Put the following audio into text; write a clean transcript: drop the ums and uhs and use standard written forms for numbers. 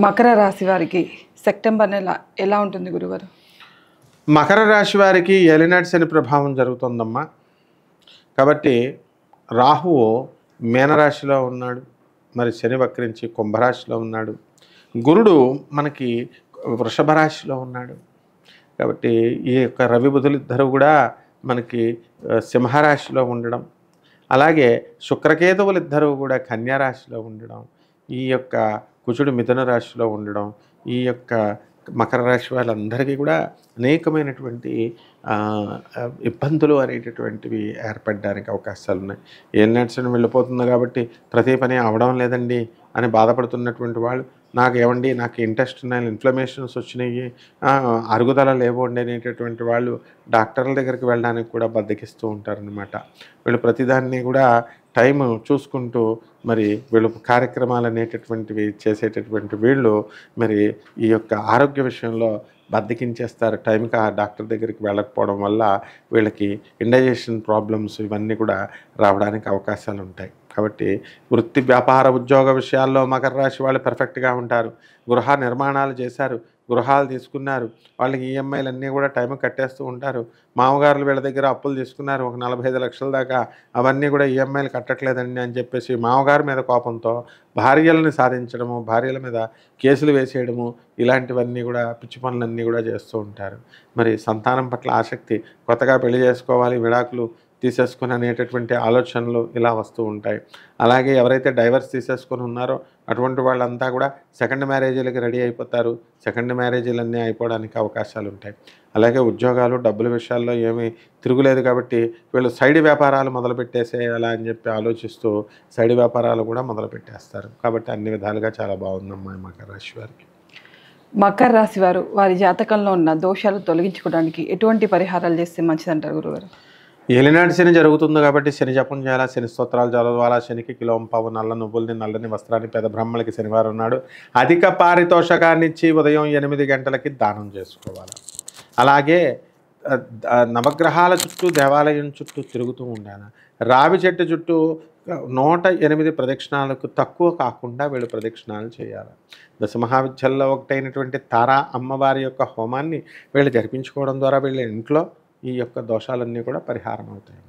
మకర రాశి వారికి సెప్టెంబర్ నెల ఎలా ఉంటుంది గురుగారు? మకర రాశి వారికి ఏలినాటి శని ప్రభావం జరుగుతుందమ్మా. కాబట్టి రాహువు మీనరాశిలో ఉన్నాడు, మరి శని వక్రించి కుంభరాశిలో ఉన్నాడు, గురుడు మనకి వృషభ రాశిలో ఉన్నాడు. కాబట్టి ఈ యొక్క రవి బుధులు ఇద్దరు కూడా మనకి సింహరాశిలో ఉండడం, అలాగే శుక్రకేతువులు ఇద్దరు కూడా కన్యారాశిలో ఉండడం, ఈ యొక్క కుజుడు మిథున రాశిలో ఉండడం, ఈ యొక్క మకర రాశి వాళ్ళందరికీ కూడా అనేకమైనటువంటి ఇబ్బందులు అనేటటువంటివి ఏర్పడడానికి అవకాశాలు ఉన్నాయి. ఏలినాటి శని వెళ్ళిపోతుంది కాబట్టి ప్రతి పని అవడం లేదండి అని బాధపడుతున్నటువంటి వాళ్ళు, నాకు ఇంట్రెస్ట్ ఉన్నాయి, ఇన్ఫ్లమేషన్స్ వచ్చినాయి, అరుగుదల లేవండి అనేటటువంటి వాళ్ళు డాక్టర్ల దగ్గరికి వెళ్ళడానికి కూడా బద్దకిస్తూ ఉంటారనమాట. వీళ్ళు ప్రతిదాన్ని కూడా టైం చూసుకుంటూ మరి వీళ్ళు కార్యక్రమాలు అనేటటువంటివి చేసేటటువంటి వీళ్ళు మరి ఈ యొక్క ఆరోగ్య విషయంలో బద్దకించేస్తారు. టైంకి ఆ డాక్టర్ దగ్గరికి వెళ్ళకపోవడం వల్ల వీళ్ళకి ఇండైజెషన్ ప్రాబ్లమ్స్ ఇవన్నీ కూడా రావడానికి అవకాశాలు ఉంటాయి. కాబట్టి వృత్తి వ్యాపార ఉద్యోగ విషయాల్లో మకర రాశి వాళ్ళు పర్ఫెక్ట్గా ఉంటారు. గృహ నిర్మాణాలు చేశారు, గృహాలు తీసుకున్నారు, వాళ్ళకి ఈఎంఐలు అన్నీ కూడా టైం కట్టేస్తూ ఉంటారు. మామగారులు వీళ్ళ దగ్గర అప్పులు తీసుకున్నారు ఒక 45 లక్షల దాకా, అవన్నీ కూడా ఈఎంఐలు కట్టట్లేదండి అని చెప్పేసి మామగారి మీద కోపంతో భార్యలను సాధించడము, భార్యల మీద కేసులు వేసేయడము, ఇలాంటివన్నీ కూడా పిచ్చి పనులన్నీ కూడా చేస్తూ ఉంటారు. మరి సంతానం పట్ల ఆసక్తి, కొత్తగా పెళ్లి చేసుకోవాలి, విడాకులు తీసేసుకుని అనేటటువంటి ఆలోచనలు ఇలా వస్తూ ఉంటాయి. అలాగే ఎవరైతే డైవర్స్ తీసేసుకొని ఉన్నారో అటువంటి వాళ్ళంతా కూడా సెకండ్ మ్యారేజీలకి రెడీ అయిపోతారు. సెకండ్ మ్యారేజీలన్నీ అయిపోవడానికి అవకాశాలు ఉంటాయి. అలాగే ఉద్యోగాలు డబ్బుల విషయాల్లో ఏమీ తిరుగులేదు కాబట్టి వీళ్ళు సైడ్ వ్యాపారాలు మొదలుపెట్టేసేయాలా అని చెప్పి ఆలోచిస్తూ సైడ్ వ్యాపారాలు కూడా మొదలుపెట్టేస్తారు. కాబట్టి అన్ని విధాలుగా చాలా బాగుందమ్మా మకర రాశి వారికి. మకర రాశి వారు వారి జాతకంలో ఉన్న దోషాలు తొలగించుకోవడానికి ఎటువంటి పరిహారాలు చేస్తే మంచిదంటారు గురుగారు? ఏలినాటి శని జరుగుతుంది కాబట్టి శని జపం చేయాలా, శని స్తోత్రాలు చదవాలా, శనికి కిలోంపావు నల్ల నువ్వుల్ని, నల్లని వస్త్రాన్ని పేద బ్రాహ్మణులకి శనివారం నాడు అధిక పారితోషకాన్ని ఇచ్చి ఉదయం 8 గంటలకి దానం చేసుకోవాలి. అలాగే నవగ్రహాల చుట్టూ దేవాలయం చుట్టూ తిరుగుతూ ఉండాలి. రావి చెట్టు చుట్టూ 108 ప్రదక్షిణాలకు తక్కువ కాకుండా వీళ్ళు ప్రదక్షిణాలు చేయాలి. దశమహావిద్యల్లో ఒకటైనటువంటి తారా అమ్మవారి యొక్క హోమాన్ని వీళ్ళు జరిపించుకోవడం ద్వారా వీళ్ళ ఇంట్లో ఈ యొక్క దోషాలన్నీ కూడా పరిహారం అవుతాయి.